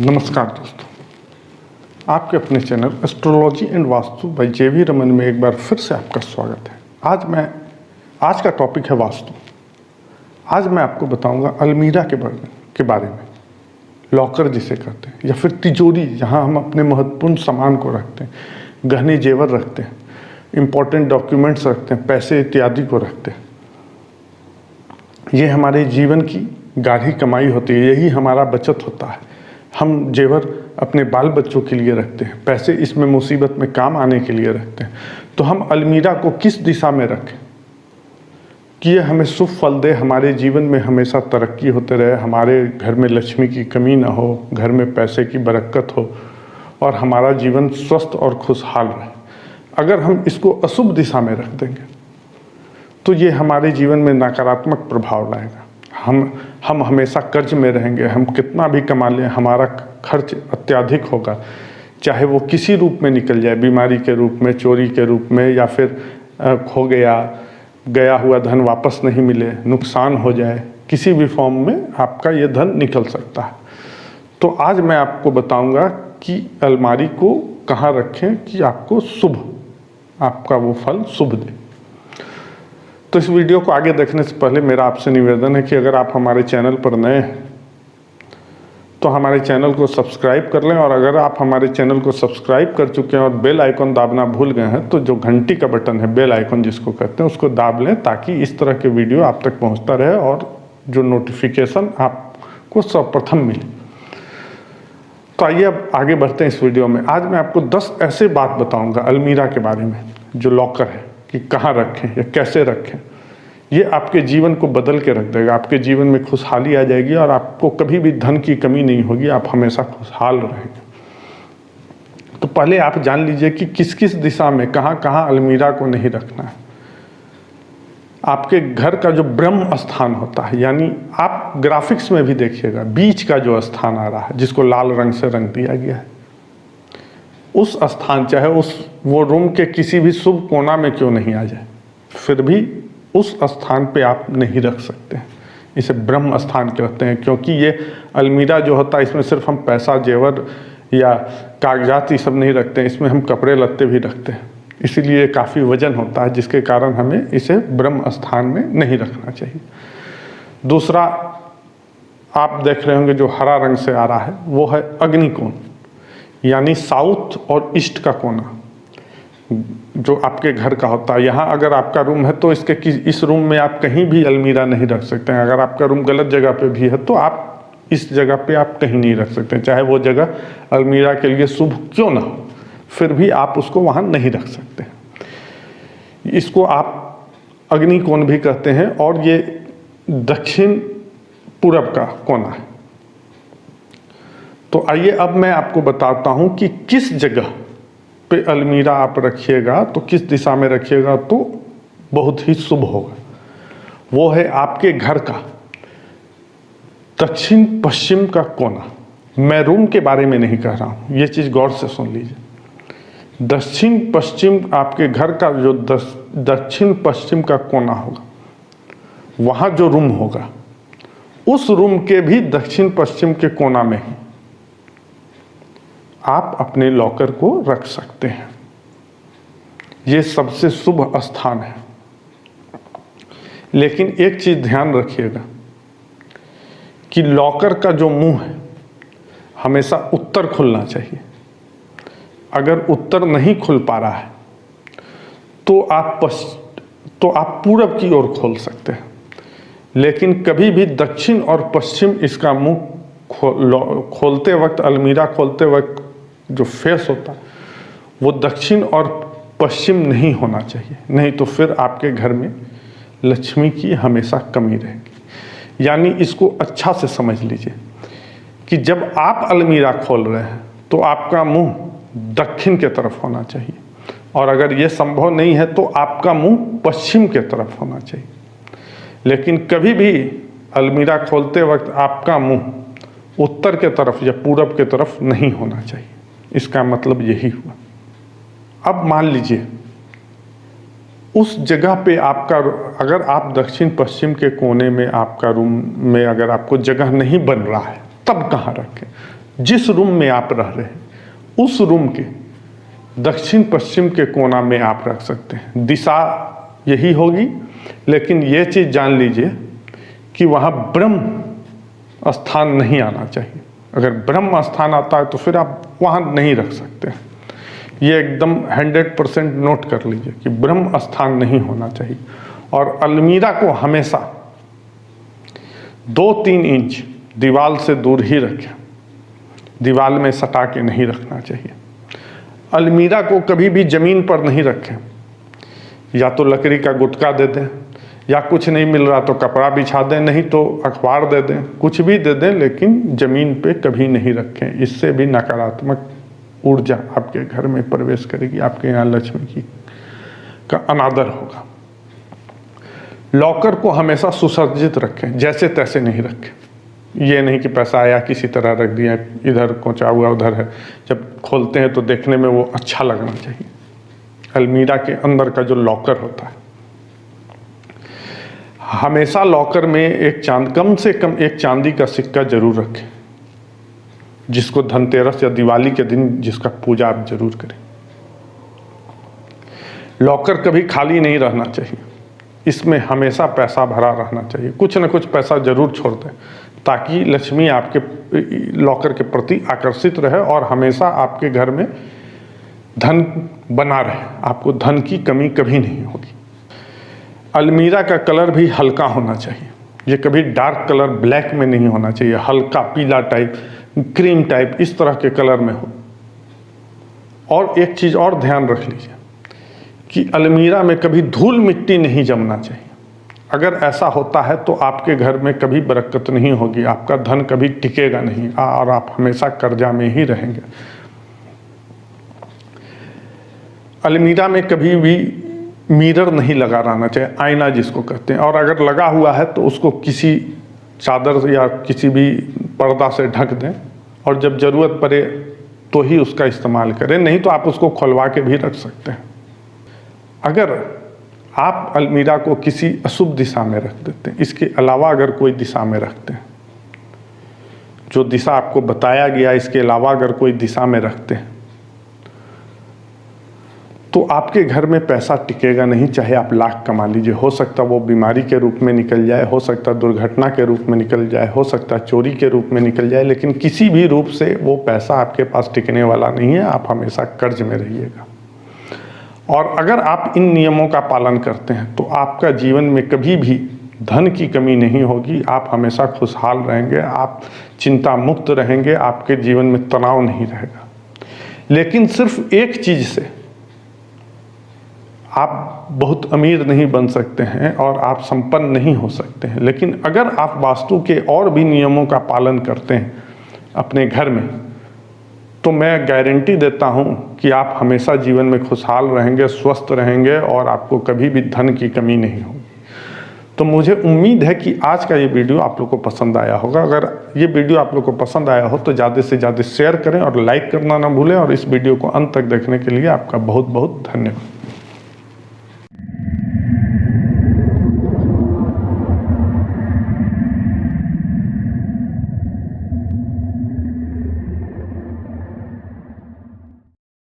नमस्कार दोस्तों, आपके अपने channel astrology and vastu by J V. Raman में एक बार फिर से आपका स्वागत है। आज का टॉपिक है वास्तु। आज मैं आपको बताऊंगा अलमीरा के बारे में, लॉकर जिसे कहते हैं, या फिर तिजोरी जहां हम अपने महत्वपूर्ण सामान को रखते हैं, गहने जेवर रखते हैं, इम्पोर्टेंट डॉक्यूमेंट्स रखते हैं, पैसे इत्यादि को रखते हैं। ये हमारे जीवन की गाढ़ी कमाई होती है, यही हमारा बचत होता है। हम जेवर अपने बाल बच्चों के लिए रखते हैं, पैसे इसमें मुसीबत में काम आने के लिए रखते हैं। तो हम अलमीरा को किस दिशा में रखें कि ये हमें शुभ फल दे, हमारे जीवन में हमेशा तरक्की होते रहे, हमारे घर में लक्ष्मी की कमी ना हो, घर में पैसे की बरकत हो और हमारा जीवन स्वस्थ और खुशहाल रहे। अगर हम इसको अशुभ दिशा में रख देंगे तो ये हमारे जीवन में नकारात्मक प्रभाव लाएगा। हम हमेशा कर्ज में रहेंगे, हम कितना भी कमा लें हमारा खर्च अत्यधिक होगा, चाहे वो किसी रूप में निकल जाए, बीमारी के रूप में, चोरी के रूप में, या फिर खो गया हुआ धन वापस नहीं मिले, नुकसान हो जाए, किसी भी फॉर्म में आपका ये धन निकल सकता है। तो आज मैं आपको बताऊंगा कि अलमारी को कहाँ रखें कि आपको आपका वो फल शुभ दे। तो इस वीडियो को आगे देखने से पहले मेरा आपसे निवेदन है कि अगर आप हमारे चैनल पर नए हैं तो हमारे चैनल को सब्सक्राइब कर लें, और अगर आप हमारे चैनल को सब्सक्राइब कर चुके हैं और बेल आइकन दाबना भूल गए हैं तो जो घंटी का बटन है, बेल आइकन जिसको कहते हैं, उसको दाब लें ताकि इस तरह के वीडियो आप तक पहुंचता रहे और जो नोटिफिकेशन आपको सर्वप्रथम मिले। तो आइए अब आगे बढ़ते हैं इस वीडियो में। आज मैं आपको 10 ऐसे बात बताऊँगा अलमीरा के बारे में, जो लॉकर है, कि कहाँ रखें या कैसे रखें। ये आपके जीवन को बदल के रख देगा, आपके जीवन में खुशहाली आ जाएगी और आपको कभी भी धन की कमी नहीं होगी, आप हमेशा खुशहाल रहेंगे। तो पहले आप जान लीजिए कि किस किस दिशा में कहाँ कहाँ अलमीरा को नहीं रखना है। आपके घर का जो ब्रह्म स्थान होता है, यानी आप ग्राफिक्स में भी देखिएगा, बीच का जो स्थान आ रहा है जिसको लाल रंग से रंग दिया गया है, उस स्थान चाहे वो रूम के किसी भी शुभ कोना में क्यों नहीं आ जाए, फिर भी उस स्थान पे आप नहीं रख सकते हैं। इसे ब्रह्म स्थान कहते हैं, क्योंकि ये अलमीरा जो होता है इसमें सिर्फ हम पैसा, जेवर या कागजात ये सब नहीं रखते हैं, इसमें हम कपड़े लत्ते भी रखते हैं। इसीलिए काफ़ी वजन होता है, जिसके कारण हमें इसे ब्रह्म स्थान में नहीं रखना चाहिए। दूसरा, आप देख रहे होंगे जो हरा रंग से आ रहा है वो है अग्निकोण, यानी साउथ और ईस्ट का कोना जो आपके घर का होता है। यहाँ अगर आपका रूम है तो इस रूम में आप कहीं भी अलमीरा नहीं रख सकते हैं। अगर आपका रूम गलत जगह पे भी है तो आप इस जगह पे आप कहीं नहीं रख सकते हैं, चाहे वो जगह अलमीरा के लिए शुभ क्यों ना हो, फिर भी आप उसको वहाँ नहीं रख सकते। इसको आप अग्निकोण भी कहते हैं और ये दक्षिण पूरब का कोना है। तो आइए अब मैं आपको बताता हूँ कि किस जगह पे अलमीरा आप रखिएगा, तो किस दिशा में रखिएगा तो बहुत ही शुभ होगा। वो है आपके घर का दक्षिण पश्चिम का कोना। मैं रूम के बारे में नहीं कह रहा हूँ, ये चीज़ गौर से सुन लीजिए। दक्षिण पश्चिम आपके घर का जो दक्षिण पश्चिम का कोना होगा, वहाँ जो रूम होगा उस रूम के भी दक्षिण पश्चिम के कोना में ही आप अपने लॉकर को रख सकते हैं। ये सबसे शुभ स्थान है। लेकिन एक चीज ध्यान रखिएगा कि लॉकर का जो मुंह है हमेशा उत्तर खुलना चाहिए। अगर उत्तर नहीं खुल पा रहा है तो आप पूरब की ओर खोल सकते हैं, लेकिन कभी भी दक्षिण और पश्चिम इसका मुंह खोलते वक्त, अलमीरा खोलते वक्त जो फेस होता है वो दक्षिण और पश्चिम नहीं होना चाहिए, नहीं तो फिर आपके घर में लक्ष्मी की हमेशा कमी रहेगी। यानी इसको अच्छा से समझ लीजिए कि जब आप अलमीरा खोल रहे हैं तो आपका मुंह दक्षिण के तरफ होना चाहिए, और अगर ये संभव नहीं है तो आपका मुंह पश्चिम के तरफ होना चाहिए। लेकिन कभी भी अलमीरा खोलते वक्त आपका मुंह उत्तर के तरफ या पूरब के तरफ नहीं होना चाहिए। इसका मतलब यही हुआ। अब मान लीजिए उस जगह पे अगर आप दक्षिण पश्चिम के कोने में आपका रूम में अगर आपको जगह नहीं बन रहा है, तब कहाँ रखें? जिस रूम में आप रह रहे हैं उस रूम के दक्षिण पश्चिम के कोना में आप रख सकते हैं। दिशा यही होगी, लेकिन ये चीज़ जान लीजिए कि वहाँ ब्रह्म स्थान नहीं आना चाहिए। अगर ब्रह्म स्थान आता है तो फिर आप वहाँ नहीं रख सकते। ये एकदम 100% नोट कर लीजिए कि ब्रह्म स्थान नहीं होना चाहिए। और अलमीरा को हमेशा 2-3 इंच दीवार से दूर ही रखें, दीवार में सटा के नहीं रखना चाहिए। अलमीरा को कभी भी ज़मीन पर नहीं रखें, या तो लकड़ी का गुटका दे दें, या कुछ नहीं मिल रहा तो कपड़ा बिछा दें, नहीं तो अखबार दे दें, कुछ भी दे दें, लेकिन ज़मीन पे कभी नहीं रखें। इससे भी नकारात्मक ऊर्जा आपके घर में प्रवेश करेगी, आपके यहाँ लक्ष्मी की का अनादर होगा। लॉकर को हमेशा सुसज्जित रखें, जैसे तैसे नहीं रखें। ये नहीं कि पैसा आया किसी तरह रख दिया, इधर कोचा हुआ उधर है, जब खोलते हैं तो देखने में वो अच्छा लगना चाहिए। अलमीरा के अंदर का जो लॉकर होता है, हमेशा लॉकर में एक कम से कम एक चांदी का सिक्का जरूर रखें, जिसको धनतेरस या दिवाली के दिन जिसका पूजा आप जरूर करें। लॉकर कभी खाली नहीं रहना चाहिए, इसमें हमेशा पैसा भरा रहना चाहिए। कुछ न कुछ पैसा जरूर छोड़ दें, ताकि लक्ष्मी आपके लॉकर के प्रति आकर्षित रहे और हमेशा आपके घर में धन बना रहे, आपको धन की कमी कभी नहीं होगी। अलमीरा का कलर भी हल्का होना चाहिए, ये कभी डार्क कलर ब्लैक में नहीं होना चाहिए, हल्का पीला टाइप, क्रीम टाइप, इस तरह के कलर में हो। और एक चीज़ और ध्यान रख लीजिए कि अलमीरा में कभी धूल मिट्टी नहीं जमना चाहिए। अगर ऐसा होता है तो आपके घर में कभी बरकत नहीं होगी, आपका धन कभी टिकेगा नहीं और आप हमेशा कर्जा में ही रहेंगे। अलमीरा में कभी भी मिरर नहीं लगा रहना चाहिए, आईना जिसको कहते हैं, और अगर लगा हुआ है तो उसको किसी चादर या किसी भी पर्दा से ढक दें, और जब ज़रूरत पड़े तो ही उसका इस्तेमाल करें, नहीं तो आप उसको खुलवा के भी रख सकते हैं। अगर आप अलमीरा को किसी अशुभ दिशा में रख देते हैं, इसके अलावा अगर कोई दिशा में रखते हैं, जो दिशा आपको बताया गया इसके अलावा अगर कोई दिशा में रखते हैं, तो आपके घर में पैसा टिकेगा नहीं, चाहे आप लाख कमा लीजिए। हो सकता वो बीमारी के रूप में निकल जाए, हो सकता दुर्घटना के रूप में निकल जाए, हो सकता चोरी के रूप में निकल जाए, लेकिन किसी भी रूप से वो पैसा आपके पास टिकने वाला नहीं है। आप हमेशा कर्ज में रहिएगा। और अगर आप इन नियमों का पालन करते हैं तो आपका जीवन में कभी भी धन की कमी नहीं होगी, आप हमेशा खुशहाल रहेंगे, आप चिंता मुक्त रहेंगे, आपके जीवन में तनाव नहीं रहेगा। लेकिन सिर्फ एक चीज़ से आप बहुत अमीर नहीं बन सकते हैं और आप संपन्न नहीं हो सकते हैं, लेकिन अगर आप वास्तु के और भी नियमों का पालन करते हैं अपने घर में, तो मैं गारंटी देता हूं कि आप हमेशा जीवन में खुशहाल रहेंगे, स्वस्थ रहेंगे और आपको कभी भी धन की कमी नहीं होगी। तो मुझे उम्मीद है कि आज का ये वीडियो आप लोग को पसंद आया होगा। अगर ये वीडियो आप लोग को पसंद आया हो तो ज़्यादा से ज़्यादा शेयर करें और लाइक करना ना भूलें, और इस वीडियो को अंत तक देखने के लिए आपका बहुत बहुत धन्यवाद।